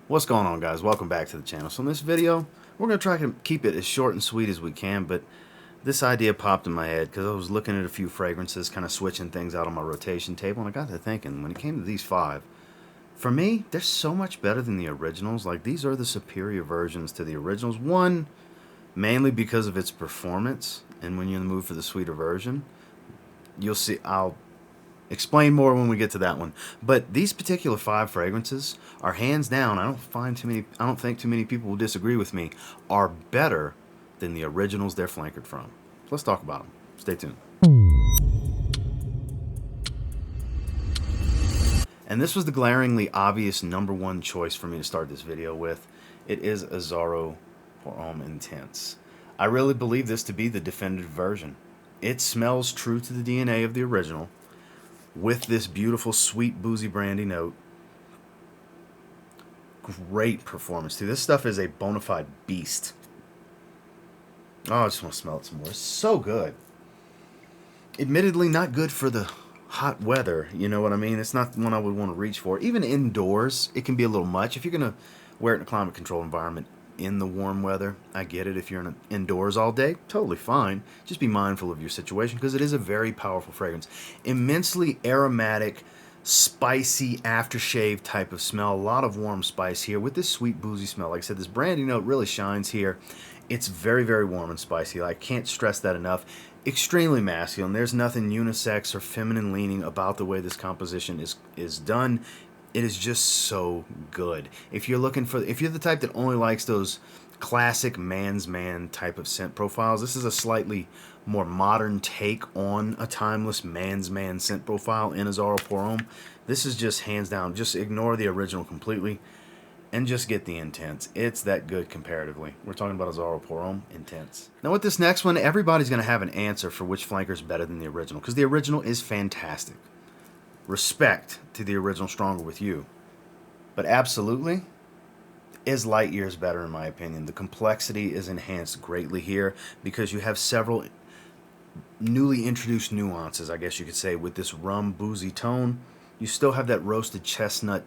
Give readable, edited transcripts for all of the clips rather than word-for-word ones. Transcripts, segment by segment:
What's going on, guys? Welcome back to the channel. So in this video, we're going to try to keep it as short and sweet as we can, but this idea popped in my head because I was looking at a few fragrances, kind of switching things out on my rotation table, and I got to thinking, when it came to these five, for me, they're so much better than the originals. Like, these are the superior versions to the originals. One, mainly because of its performance, and when you're in the mood for the sweeter version, you'll see, I'll explain more when we get to that one. But these particular five fragrances are hands down, I don't think too many people will disagree with me, are better than the originals they're flankered from. So let's talk about them. Stay tuned. And this was the glaringly obvious number one choice for me to start this video with. It is Azzaro Homme Intense. I really believe this to be the definitive version. It smells true to the DNA of the original, with this beautiful, sweet, boozy brandy note. Great performance, too. This stuff is a bona fide beast. Oh, I just want to smell it some more. It's so good. Admittedly, not good for the hot weather, you know what I mean? It's not one I would want to reach for. Even indoors, it can be a little much. If you're going to wear it in a climate-controlled environment in the warm weather, I get it. If you're indoors all day, totally fine. Just be mindful of your situation because it is a very powerful fragrance. Immensely aromatic, spicy aftershave type of smell. A lot of warm spice here with this sweet, boozy smell. Like I said, this brandy note really shines here. It's very, very warm and spicy. I can't stress that enough. Extremely masculine. There's nothing unisex or feminine leaning about the way this composition is done. It is just so good. If you're the type that only likes those classic man's man type of scent profiles, this is a slightly more modern take on a timeless man's man scent profile in Azzaro Homme. This is just hands down. Just ignore the original completely and just get the Intense. It's that good comparatively. We're talking about Azzaro Homme Intense. Now with this next one, everybody's going to have an answer for which flanker is better than the original, because the original is fantastic. Respect to the original Stronger With You. But absolutely, is light years better in my opinion. The complexity is enhanced greatly here because you have several newly introduced nuances, I guess you could say, with this rum boozy tone. You still have that roasted chestnut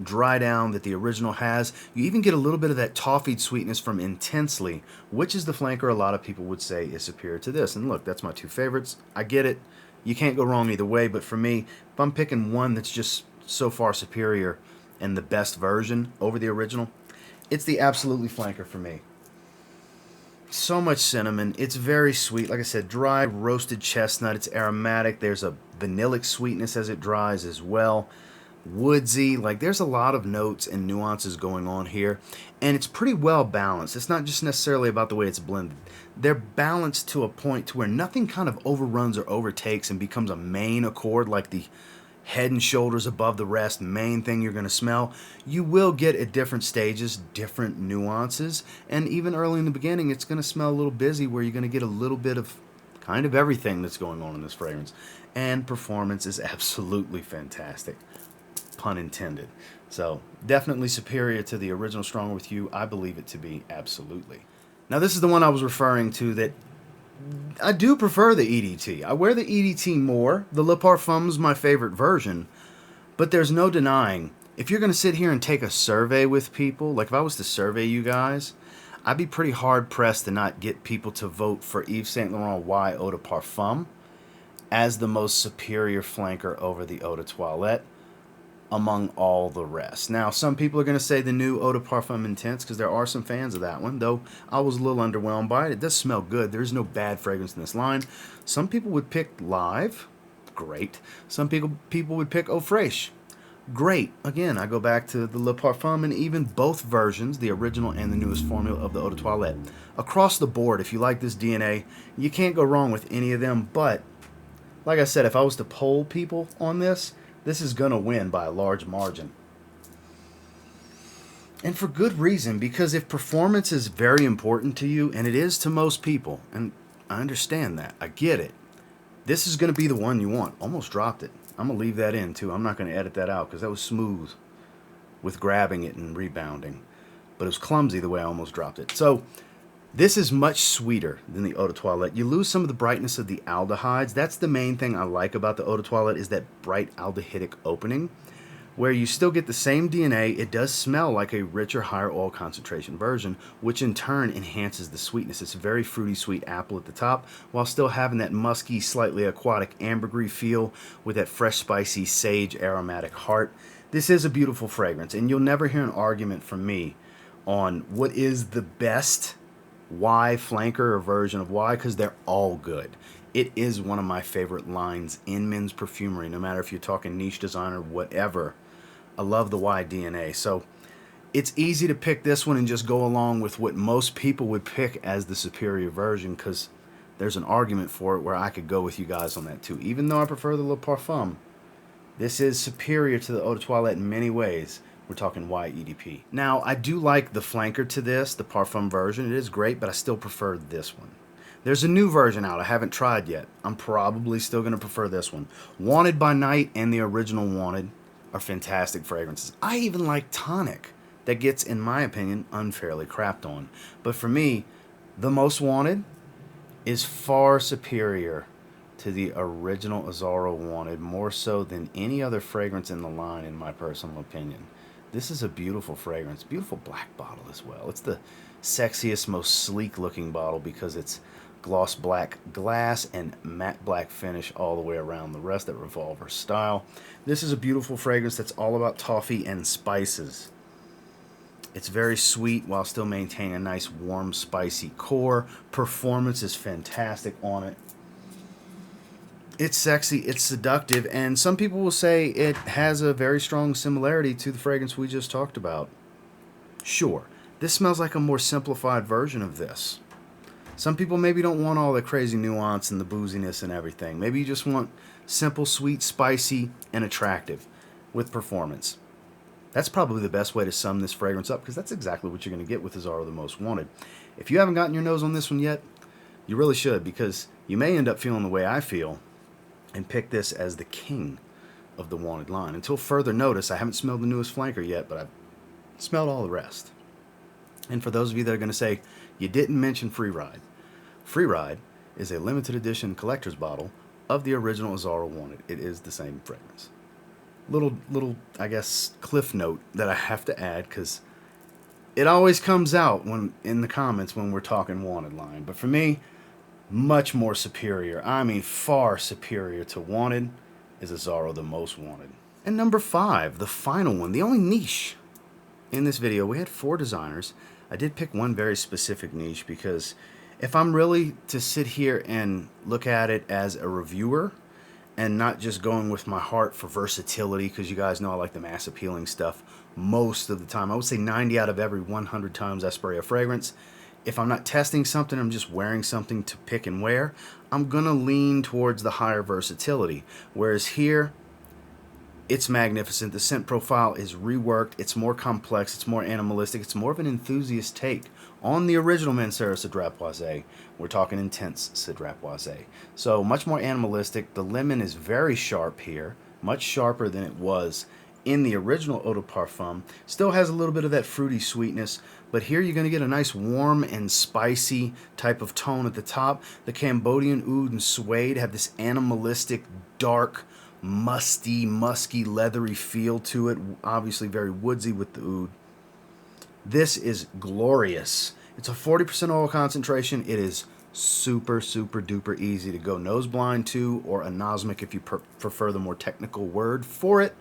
dry down that the original has. You even get a little bit of that toffeed sweetness from Intensely, which is the flanker a lot of people would say is superior to this. And look, that's my two favorites. I get it. You can't go wrong either way, but for me, if I'm picking one that's just so far superior and the best version over the original, it's the absolutely flanker for me. So much cinnamon. It's very sweet. Like I said, dry roasted chestnut. It's aromatic. There's a vanillic sweetness as it dries as well. Woodsy. Like, there's a lot of notes and nuances going on here, and it's pretty well balanced. It's not just necessarily about the way it's blended. They're balanced to a point to where nothing kind of overruns or overtakes and becomes a main accord, like the head and shoulders above the rest main thing you're going to smell. You will get at different stages different nuances, and even early in the beginning it's going to smell a little busy, where you're going to get a little bit of kind of everything that's going on in this fragrance. And performance is absolutely fantastic, pun intended. So definitely superior to the original Stronger With You. I believe it to be, absolutely. Now this is the one I was referring to that I do prefer the EDT. I wear the EDT more. The Eau de Parfum is my favorite version, but there's no denying, if you're going to sit here and take a survey with people, like if I was to survey you guys, I'd be pretty hard pressed to not get people to vote for Yves Saint Laurent Y Eau de Parfum as the most superior flanker over the Eau de Toilette among all the rest. Now, some people are going to say the new Eau de Parfum Intense, because there are some fans of that one, though I was a little underwhelmed by it. It does smell good. There's no bad fragrance in this line. Some people would pick Live. Great. Some people would pick Eau Fraiche. Great. Again, I go back to the Le Parfum and even both versions, the original and the newest formula of the Eau de Toilette. Across the board, if you like this DNA, you can't go wrong with any of them. But, like I said, if I was to poll people on this is going to win by a large margin. And for good reason, because if performance is very important to you, and it is to most people, and I understand that, I get it, this is going to be the one you want. Almost dropped it. I'm going to leave that in too. I'm not going to edit that out because that was smooth with grabbing it and rebounding. But it was clumsy the way I almost dropped it. So this is much sweeter than the Eau de Toilette. You lose some of the brightness of the aldehydes. That's the main thing I like about the Eau de Toilette, is that bright aldehydic opening. where you still get the same DNA. It does smell like a richer, higher oil concentration version, which in turn enhances the sweetness. It's a very fruity, sweet apple at the top, while still having that musky, slightly aquatic ambergris feel with that fresh, spicy, sage, aromatic heart. This is a beautiful fragrance, and you'll never hear an argument from me on what is the best Y flanker or version of Y, because they're all good. It is one of my favorite lines in men's perfumery, no matter if you're talking niche designer, whatever. I love the Y DNA. So it's easy to pick this one and just go along with what most people would pick as the superior version, because there's an argument for it where I could go with you guys on that too. Even though I prefer the Eau de Parfum, this is superior to the Eau de Toilette in many ways. We're talking YEDP. Now, I do like the flanker to this, the Parfum version. It is great, but I still prefer this one. There's a new version out I haven't tried yet. I'm probably still going to prefer this one. Wanted by Night and the original Wanted are fantastic fragrances. I even like Tonic, that gets, in my opinion, unfairly crapped on. But for me, the Most Wanted is far superior to the original Azzaro Wanted, more so than any other fragrance in the line, in my personal opinion. This is a beautiful fragrance, beautiful black bottle as well. It's the sexiest, most sleek looking bottle because it's gloss black glass and matte black finish all the way around the rest, that revolver style. This is a beautiful fragrance that's all about toffee and spices. It's very sweet while still maintaining a nice warm spicy core. Performance is fantastic on it. It's sexy, it's seductive, and some people will say it has a very strong similarity to the fragrance we just talked about. Sure, this smells like a more simplified version of this. Some people maybe don't want all the crazy nuance and the booziness and everything. Maybe you just want simple, sweet, spicy, and attractive with performance. That's probably the best way to sum this fragrance up, because that's exactly what you're going to get with Azzaro the Most Wanted. If you haven't gotten your nose on this one yet, you really should, because you may end up feeling the way I feel and pick this as the king of the Wanted line. Until further notice, I haven't smelled the newest flanker yet, but I've smelled all the rest. And for those of you that are going to say, you didn't mention Free Ride. Free Ride is a limited edition collector's bottle of the original Azzaro Wanted. It is the same fragrance. Little, I guess, cliff note that I have to add, because it always comes out when in the comments when we're talking Wanted line. But for me, much more superior, I mean far superior to Wanted, is Azzaro the Most Wanted. And number 5, the final one, the only niche in this video. We had 4 designers. I did pick one very specific niche, because if I'm really to sit here and look at it as a reviewer and not just going with my heart for versatility, because you guys know I like the mass appealing stuff most of the time. I would say 90 out of every 100 times I spray a fragrance, if I'm not testing something, I'm just wearing something to pick and wear, I'm going to lean towards the higher versatility. Whereas here, it's magnificent. The scent profile is reworked. It's more complex. It's more animalistic. It's more of an enthusiast take on the original Mancera Cedrat Boise. We're talking intense Cedrat Boise. So much more animalistic. The lemon is very sharp here, much sharper than it was in the original Eau de Parfum. Still has a little bit of that fruity sweetness, but here you're going to get a nice warm and spicy type of tone at the top. The Cambodian oud and suede have this animalistic, dark, musty, musky, leathery feel to it. Obviously very woodsy with the oud. This is glorious. It's a 40% oil concentration. It is super, super duper easy to go nose blind to, or anosmic if you prefer the more technical word for it.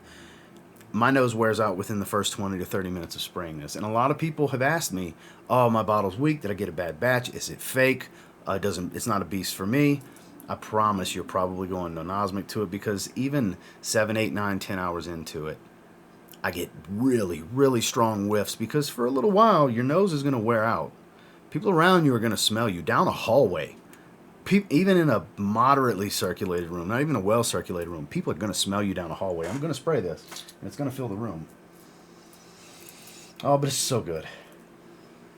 My nose wears out within the first 20 to 30 minutes of spraying this. And a lot of people have asked me, oh, my bottle's weak. Did I get a bad batch? Is it fake? It's not a beast for me. I promise you're probably going anosmic to it, because even 7, 8, 9, 10 hours into it, I get really, really strong whiffs, because for a little while, your nose is going to wear out. People around you are going to smell you down a hallway. Even in a moderately circulated room, not even a well-circulated room, people are going to smell you down a hallway. I'm going to spray this, and it's going to fill the room. Oh, but it's so good.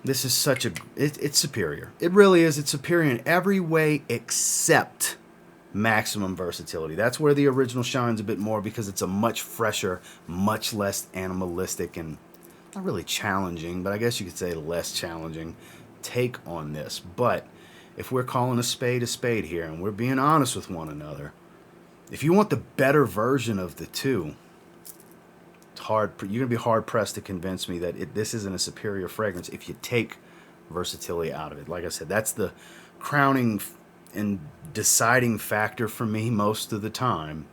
This is such a... It's superior. It really is. It's superior in every way except maximum versatility. That's where the original shines a bit more, because it's a much fresher, much less animalistic, and not really challenging, but I guess you could say less challenging take on this. But if we're calling a spade here, and we're being honest with one another, if you want the better version of the two, you're gonna be hard pressed to convince me that this isn't a superior fragrance if you take versatility out of it. Like I said, that's the crowning and deciding factor for me most of the time.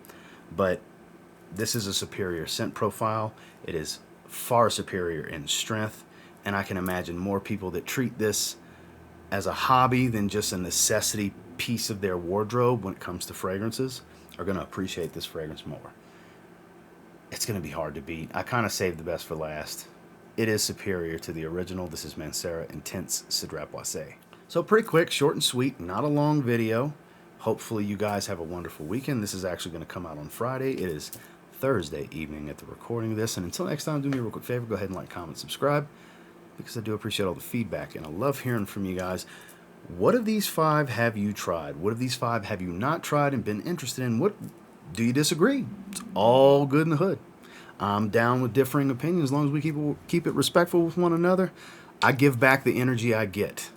But this is a superior scent profile. It is far superior in strength, and I can imagine more people that treat this as a hobby than just a necessity piece of their wardrobe when it comes to fragrances are going to appreciate this fragrance more. It's going to be hard to beat. I kind of saved the best for last. It is superior to the original. This is Mancera Intense Cedrat Boise. So pretty quick, short and sweet, not a long video. Hopefully you guys have a wonderful weekend. This is actually going to come out on Friday. It is Thursday evening at the recording of this. And until next time, do me a real quick favor. Go ahead and like, comment, subscribe, because I do appreciate all the feedback. And I love hearing from you guys. What of these 5 have you tried? What of these 5 have you not tried and been interested in? What do you disagree? It's all good in the hood. I'm down with differing opinions as long as we keep it respectful with one another. I give back the energy I get.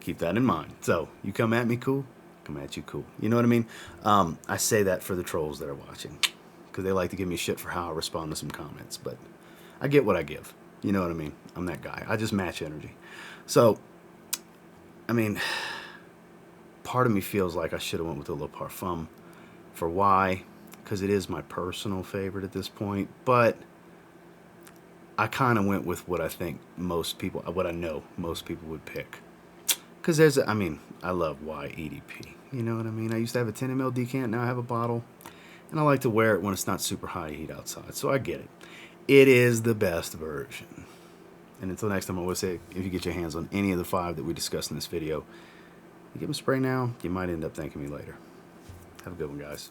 Keep that in mind. So you come at me cool, come at you cool. You know what I mean? I say that for the trolls that are watching, because they like to give me shit for how I respond to some comments. But I get what I give. You know what I mean? I'm that guy. I just match energy. So, I mean, part of me feels like I should have went with the Eau de Parfum. For why? Because it is my personal favorite at this point. But I kind of went with what I think most people, what I know most people would pick. Because I mean, I love YEDP. You know what I mean? I used to have a 10 ml decant, now I have a bottle. And I like to wear it when it's not super high heat outside. So I get it. It is the best version. And until next time, I would say, if you get your hands on any of the 5 that we discussed in this video, you give them a spray now, you might end up thanking me later. Have a good one, guys.